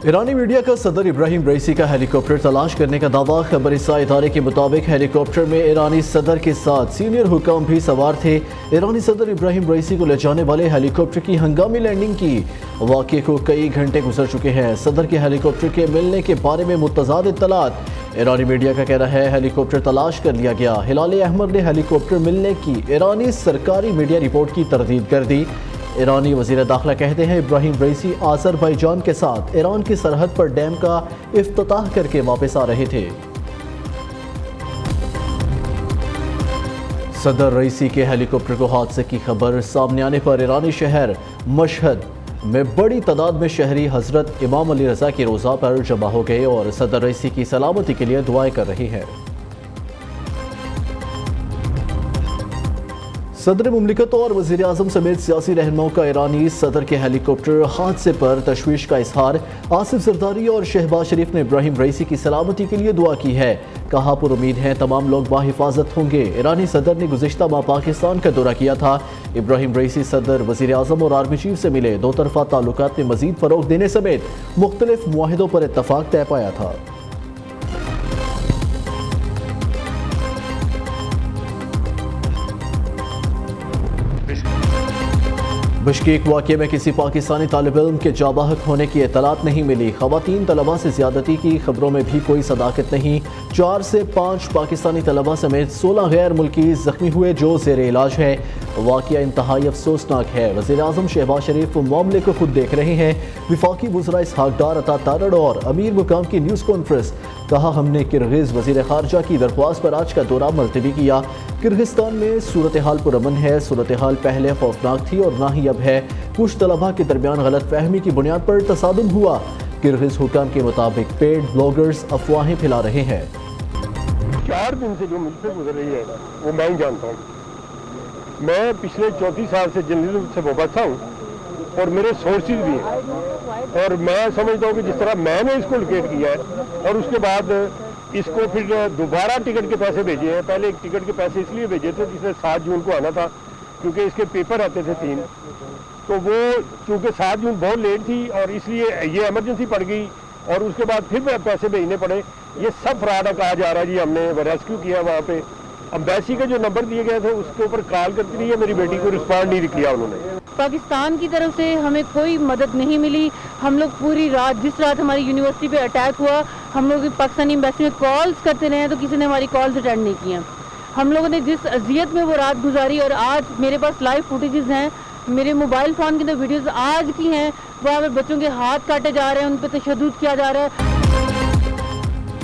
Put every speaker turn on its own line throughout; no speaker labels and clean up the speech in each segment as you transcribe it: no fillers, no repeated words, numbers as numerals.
ईरानी media का सदर इब्राहिम रईसी का हेलीकॉप्टर तलाश करने का दावा। खबरसां इदारे के मुताबिक हेलीकॉप्टर में ईरानी सदर के साथ सीनियर हुकाम भी सवार थे। ईरानी सदर इब्राहिम रईसी को ले जाने वाले हेलीकॉप्टर की हंगामी लैंडिंग की वाक़े को कई घंटे गुजर चुके हैं। सदर के हेलीकॉप्टर के मिलने के बारे में मुतज़ाद इत्तलात। ईरानी मीडिया का कहना है हेलीकॉप्टर तलाश कर लिया गया। हिलाल अहमद ने हेलीकॉप्टर मिलने की ईरानी सरकारी मीडिया रिपोर्ट की तरदीद कर दी। ईरानी वज़ीर दाखिला कहते हैं इब्राहिम रईसी आज़रबाईजान के साथ ईरान की सरहद पर डैम का इफ्तिताह करके वापस आ रहे थे। सदर रईसी के हेलीकॉप्टर को हादसे की खबर सामने आने पर ईरानी शहर मशहद में बड़ी तादाद में शहरी हजरत इमाम अली रज़ा की रोज़ा पर जमा हो गए और सदर रईसी की सलामती के लिए दुआएं कर रहे हैं। सदर मुमलिकत और वज़ीर आज़म समेत सियासी रहनुमाओं का ईरानी सदर के हेलीकॉप्टर हादसे पर तशवीश का इजहार। आसिफ जरदारी और शहबाज शरीफ ने इब्राहिम रईसी की सलामती के लिए दुआ की है। कहा पुरुमीद हैं तमाम लोग बाहिफाजत होंगे। ईरानी सदर ने गुज़िश्ता माह पाकिस्तान का दौरा किया था। इब्राहिम रईसी सदर, वज़ीर आज़म और आर्मी चीफ से मिले। दो तरफ़ा ताल्लुकात में मज़ीद फ़रोग़ देने समेत मुख्तलिफ मुआहिदों पर इत्तफ़ाक़ तय पाया था। बिश्केक वाक़े में किसी पाकिस्तानी तालिब इल्म के जाबाहक होने की इत्तलात नहीं मिली। ख़वातीन तलबा से ज़्यादती की खबरों में भी कोई सदाकत नहीं। 4 से 5 पाकिस्तानी तलबा समेत 16 गैर मुल्की ज़ख्मी हुए जो ज़ेर इलाज है। वाक़या इंतहाई अफसोसनाक है। वज़ीर आज़म शहबाज शरीफ मामले को खुद देख रहे हैं। वफाकी वज़रा इसहाक डार, अता तारड़ और अमीर मुकाम की न्यूज़ कॉन्फ्रेंस। कहा हमने किर्गिज़ वज़ीर ख़ारजा की दरख्वास्त पर आज का दौरा मुलतवी किया। किर्गिस्तान में सूरत हाल पुरअमन है। सूरत हाल पहले खौफनाक थी और ना ही अब है। कुछ तलबा के दरमियान गलत फहमी की बुनियाद पर तसादुम हुआ। किर्गिज़ हुकाम के मुताबिक पेड ब्लॉगर्स अफवाहें फैला रहे हैं।
4 दिन से जो मुझसे गुजर रही है वो मैं ही जानता हूँ। मैं पिछले 34 साल से जर्नलिज्म से वाबस्ता हूँ और मेरे सोर्सेज भी हैं और मैं समझता हूँ कि जिस तरह मैंने इसको लोकेट किया है और उसके बाद इसको फिर दोबारा टिकट के पैसे भेजे हैं। पहले एक टिकट के पैसे इसलिए भेजे थे जिसने 7 जून को आना था क्योंकि इसके पेपर आते थे 3, तो वो चूँकि 7 जून बहुत लेट थी और इसलिए ये इमरजेंसी पड़ गई और उसके बाद फिर पैसे भेजने पड़े। ये सब फ्रॉड कहा जा रहा है जी। हमने रेस्क्यू किया वहाँ पे। एम्बेसी के जो नंबर दिए गए थे उसके ऊपर कॉल करती रही है, मेरी बेटी को रिस्पॉन्ड नहीं किया उन्होंने।
पाकिस्तान की तरफ से हमें कोई मदद नहीं मिली। हम लोग पूरी रात, जिस रात हमारी यूनिवर्सिटी पे अटैक हुआ, हम लोग पाकिस्तानी एम्बेसी में कॉल्स करते रहे तो किसी ने हमारी कॉल्स अटेंड नहीं किया। हम लोगों ने जिस अजियत में वो रात गुजारी और आज मेरे पास लाइव फुटेजेस हैं, मेरे मोबाइल फ़ोन के अंदर वीडियोस आज की हैं। वहाँ पर बच्चों के हाथ काटे जा रहे हैं, उन पर तशद्दुद किया जा रहा है।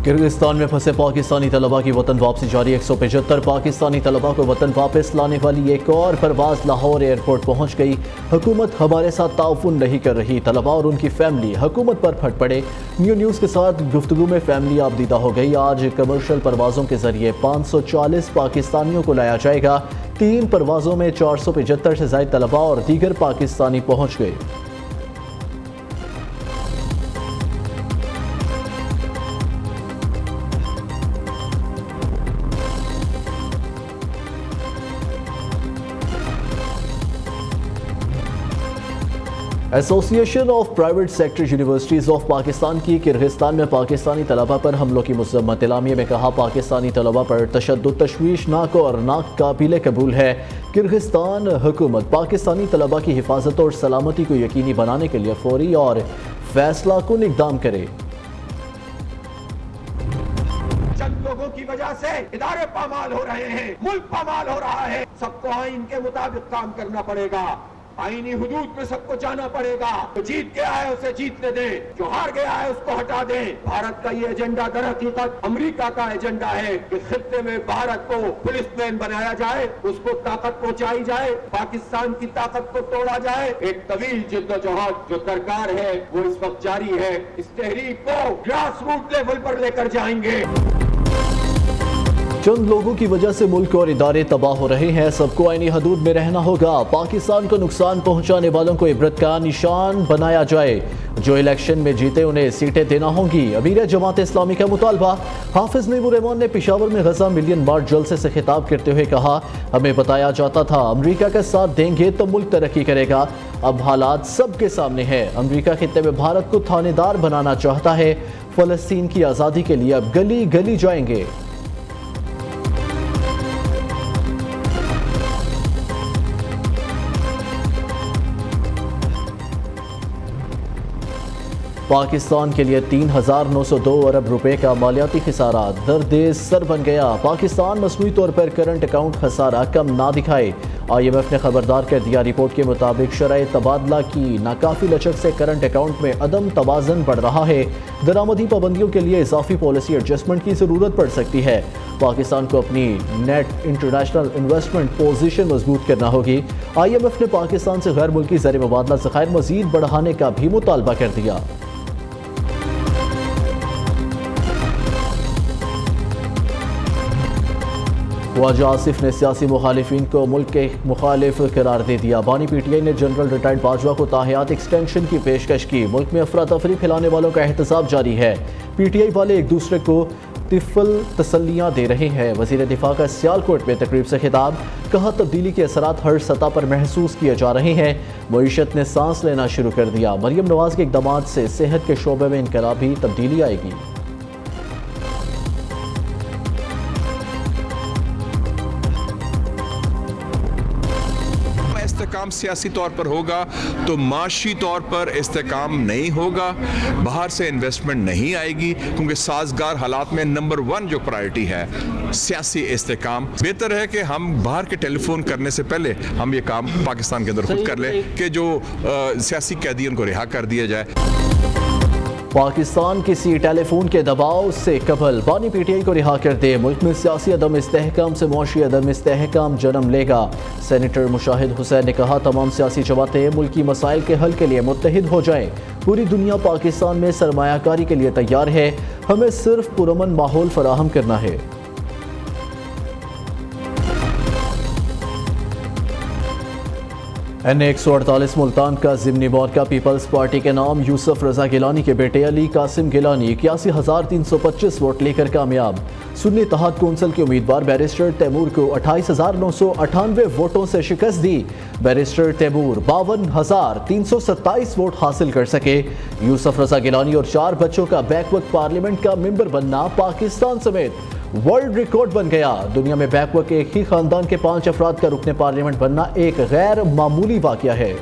किर्गिस्तान में फंसे पाकिस्तानी तलबा की वतन वापसी जारी। 175 पाकिस्तानी तलबा को वतन वापस लाने वाली एक और परवाज़ लाहौर एयरपोर्ट पहुंच गई। हुकूमत हमारे साथ ताउन नहीं कर रही। तलबा और उनकी फैमिली हुकूमत पर फट पड़े। न्यूज़ के साथ गुफ्तगू में फैमिली आबदीदा हो गई। आज कमर्शियल परवाज़ों के जरिए 540 पाकिस्तानियों को लाया जाएगा। 3 परवाज़ों में 475 से ज़ायद तलबा और दीगर पाकिस्तानी पहुँच गए। Association of private sector universities of Pakistan की किर्गिस्तान में पाकिस्तानी तलबा पर हमलों की मज़म्मत। एलामिया में कहा पाकिस्तानी तलबा पर तशद्दुद तशवीशनाक और नाकाबिले कबूल है। किर्गिस्तान हुकूमत पाकिस्तानी तलबा की हिफाजत और सलामती को यकीनी बनाने के लिए फौरी और फैसला कुन इक़दाम करे।
चंद लोगों की वजह से इदारे पामाल हो रहे हैं, मुल्क पामाल हो रहा है। सबको आइन के मुताबिक काम करना पड़ेगा। आईनी हुदूद में सबको जाना पड़ेगा। जो जीत गया है उसे जीतने दे, जो हार गया है उसको हटा दे। भारत का ये एजेंडा दर हकीकत अमेरिका का एजेंडा है कि खित्ते में भारत को पुलिसमैन बनाया जाए, उसको ताकत पहुंचाई जाए, पाकिस्तान की ताकत को तोड़ा जाए। एक तवील जिद्दोजहद जो दरकार है वो इस वक्त जारी है। इस तहरीक को ग्रास रूट लेवल पर लेकर जाएंगे।
चंद लोगों की वजह से मुल्क और इदारे तबाह हो रहे हैं। सबको आईनी हदूद में रहना होगा। पाकिस्तान को नुकसान पहुंचाने वालों को इबरत का निशान बनाया जाए। जो इलेक्शन में जीते उन्हें सीटें देना होंगी। अमीर जमात इस्लामी का मुतालबा। हाफिज नईमुर रहमान ने पेशावर में गजा मिलियन मार्च जलसे से खिताब करते हुए कहा, हमें बताया जाता था अमरीका का साथ देंगे तो मुल्क तरक्की करेगा। اب حالات سب کے سامنے ہے۔ امریکہ خطے میں بھارت کو تھانے دار بنانا چاہتا ہے۔ فلسطین کی آزادی کے لیے اب گلی گلی جائیں گے۔ پاکستان کے لیے 3,902 ارب روپے کا مالیاتی خسارہ درد سر بن گیا۔ پاکستان مصنوعی طور پر کرنٹ اکاؤنٹ خسارہ کم نہ دکھائے۔ IMF نے خبردار کر دیا، رپورٹ کے مطابق شرح تبادلہ کی ناکافی لچک سے کرنٹ اکاؤنٹ میں عدم توازن بڑھ رہا ہے۔ درآمدی پابندیوں کے لیے اضافی پالیسی ایڈجسٹمنٹ کی ضرورت پڑ سکتی ہے۔ پاکستان کو اپنی نیٹ انٹرنیشنل انویسٹمنٹ پوزیشن مضبوط کرنا ہوگی۔ IMF نے پاکستان سے غیر ملکی زر مبادلہ ذخائر مزید بڑھانے کا بھی مطالبہ کر دیا۔ خواجہ آصف نے سیاسی مخالفین کو ملک کے مخالف قرار دے دیا۔ بانی PTI نے جنرل ریٹائرڈ باجوہ کو تاحیات ایکسٹینشن کی پیشکش کی۔ ملک میں افراتفری پھیلانے والوں کا احتساب جاری ہے۔ PTI والے ایک دوسرے کو طفل تسلیاں دے رہے ہیں۔ وزیر دفاع کا سیالکوٹ میں تقریب سے خطاب، کہا تبدیلی کے اثرات ہر سطح پر محسوس کیے جا رہے ہیں۔ معیشت نے سانس لینا شروع کر دیا۔ مریم نواز کے اقدامات سے صحت کے شعبے میں انقلابی تبدیلی آئے گی۔
استحکام سیاسی طور پر ہوگا تو معاشی طور پر استحکام نہیں ہوگا، باہر سے انویسٹمنٹ نہیں آئے گی، کیونکہ سازگار حالات میں نمبر 1 جو پرائرٹی ہے سیاسی استحکام۔ بہتر ہے کہ ہم باہر کے ٹیلی فون کرنے سے پہلے ہم یہ کام پاکستان کے اندر خود کر لیں کہ جو سیاسی قیدیوں کو رہا کر دیا جائے۔
پاکستان کسی ٹیلی فون کے دباؤ سے قبل بانی PTI کو رہا کر دے۔ ملک میں سیاسی عدم استحکام سے معاشی عدم استحکام جنم لے گا۔ سینیٹر مشاہد حسین نے کہا، تمام سیاسی جماعتیں ملکی مسائل کے حل کے لیے متحد ہو جائیں۔ پوری دنیا پاکستان میں سرمایہ کاری کے لیے تیار ہے، ہمیں صرف پرامن ماحول فراہم کرنا ہے۔ N148 ملتان کا ضمنی مورچہ پیپلز پارٹی کے نام یوسف رضا گیلانی کے بیٹے علی قاسم گیلانی 81,325 ووٹ لے کر کامیاب۔ سنی اتحاد کونسل کے امیدوار بیرسٹر تیمور کو 28,998 ووٹوں سے شکست دی۔ بیرسٹر تیمور 52,327 ووٹ حاصل کر سکے۔ یوسف رضا گیلانی اور 4 بچوں کا بیک وقت پارلیمنٹ کا ممبر بننا پاکستان سمیت ورلڈ ریکارڈ بن گیا۔ دنیا میں بیک وقت ایک ہی خاندان کے 5 افراد کا رکن پارلیمنٹ بننا ایک غیر معمولی واقعہ ہے۔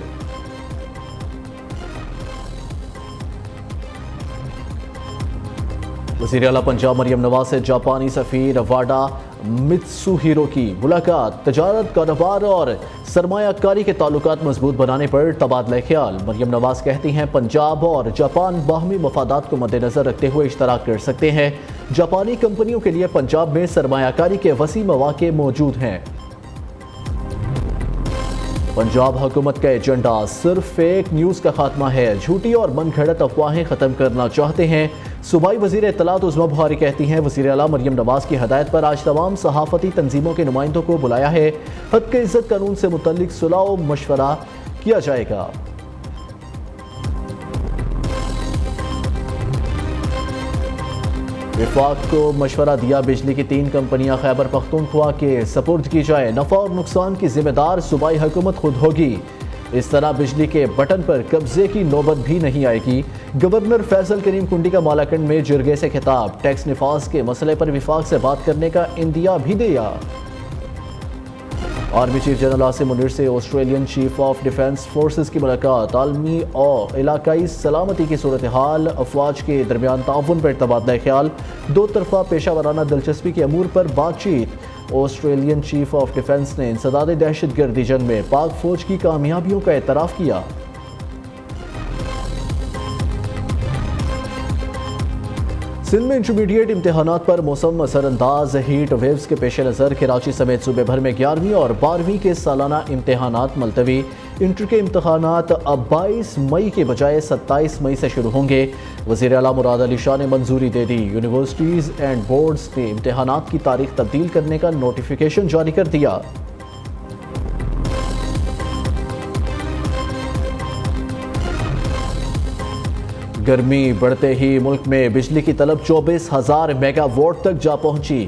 وزیر اعلیٰ پنجاب مریم نواز سے جاپانی سفیر واڈا متسوہیرو کی ملاقات، تجارت، کاروبار اور سرمایہ کاری کے تعلقات مضبوط بنانے پر تبادلہ خیال۔ مریم نواز کہتی ہیں، پنجاب اور جاپان باہمی مفادات کو مد نظر رکھتے ہوئے اشتراک کر سکتے ہیں۔ جاپانی کمپنیوں کے لیے پنجاب میں سرمایہ کاری کے وسیع مواقع موجود ہیں۔ پنجاب حکومت کا ایجنڈا صرف فیک نیوز کا خاتمہ ہے، جھوٹی اور من گھڑت افواہیں ختم کرنا چاہتے ہیں۔ صوبائی وزیر اطلاعات عظمیٰ بخاری کہتی ہیں، وزیر اعلیٰ مریم نواز کی ہدایت پر آج تمام صحافتی تنظیموں کے نمائندوں کو بلایا ہے۔ حق عزت قانون سے متعلق صلاح و مشورہ کیا جائے گا۔ وفاق کو مشورہ دیا، بجلی کی 3 کمپنیاں خیبر پختونخوا کے سپرد کی جائے، نفع اور نقصان کی ذمہ دار صوبائی حکومت خود ہوگی۔ اس طرح بجلی کے بٹن پر قبضے کی نوبت بھی نہیں آئے گی۔ گورنر فیصل کریم کنڈی کا مالاکنڈ میں جرگے سے خطاب، ٹیکس نفاذ کے مسئلے پر وفاق سے بات کرنے کا اندیا بھی دیا۔ Army chief general Asim Munir سے Australian chief of defence forces کی ملاقات، عالمی اور علاقائی سلامتی کی صورتحال، افواج کے درمیان تعاون پر تبادلہ خیال، 2 طرفہ پیشہ ورانہ دلچسپی کے امور پر بات چیت۔ آسٹریلین چیف آف ڈیفنس نے انسداد دہشت گردی جنگ میں پاک فوج کی کامیابیوں کا اعتراف کیا۔ سندھ میں انٹرمیڈیٹ امتحانات پر موسم اثر انداز، ہیٹ ویوز کے پیش نظر کراچی سمیت صوبے بھر میں 11ویں اور 12ویں کے سالانہ امتحانات ملتوی۔ انٹر کے امتحانات اب 22 مئی کے بجائے 27 مئی سے شروع ہوں گے۔ وزیر اعلیٰ مراد علی شاہ نے منظوری دے دی، یونیورسٹیز اینڈ بورڈز نے امتحانات کی تاریخ تبدیل کرنے کا نوٹیفیکیشن جاری کر دیا۔ گرمی بڑھتے ہی ملک میں بجلی کی طلب 24,000 میگا واٹ تک جا پہنچی۔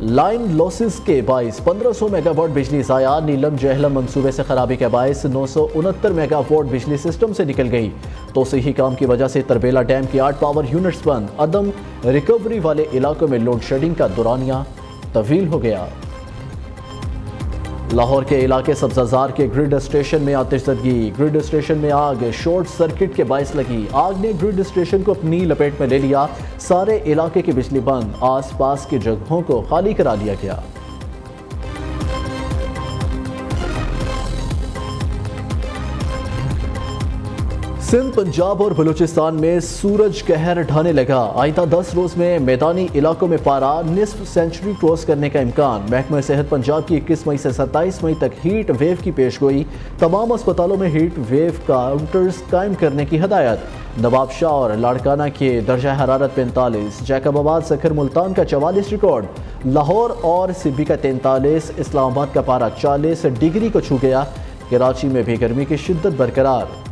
लाइन लॉसेस के बाइस 1500 मेगावाट बिजली ज़ाया। नीलम जहलम मंसूबे से खराबी के बाइस 969 मेगावाट बिजली सिस्टम से निकल गई। तो सही काम की वजह से तरबेला डैम की 8 पावर यूनिट्स बंद। अदम रिकवरी वाले इलाकों में लोड शेडिंग का दौरानिया तवील हो गया। लाहौर के इलाके सब्जाजार के ग्रिड स्टेशन में आतिशज़दगी। ग्रिड स्टेशन में आग शॉर्ट सर्किट के बायस लगी। आग ने ग्रिड स्टेशन को अपनी लपेट में ले लिया। सारे इलाके की बिजली बंद। आस पास की जगहों को खाली करा लिया गया। सिंध, पंजाब और बलूचिस्तान में सूरज कहर ढाने लगा। आइंदा 10 रोज में मैदानी इलाकों में पारा निस्फ सेंचुरी क्रॉस करने का इम्कान। महकमा सेहत पंजाब की 21 मई से 27 मई तक हीट वेव की पेशगोई। तमाम अस्पतालों में हीट वेव काउंटर्स कायम करने की हदायत। नवाब शाह और लाड़काना के दर्जा हरारत 45, जैकबाबाद, सखर, मुल्तान का 44 रिकॉर्ड। लाहौर और सिब्बी का 43, इस्लामाबाद का पारा 40 डिग्री को छू गया। कराची में भी गर्मी की शिद्दत बरकरार।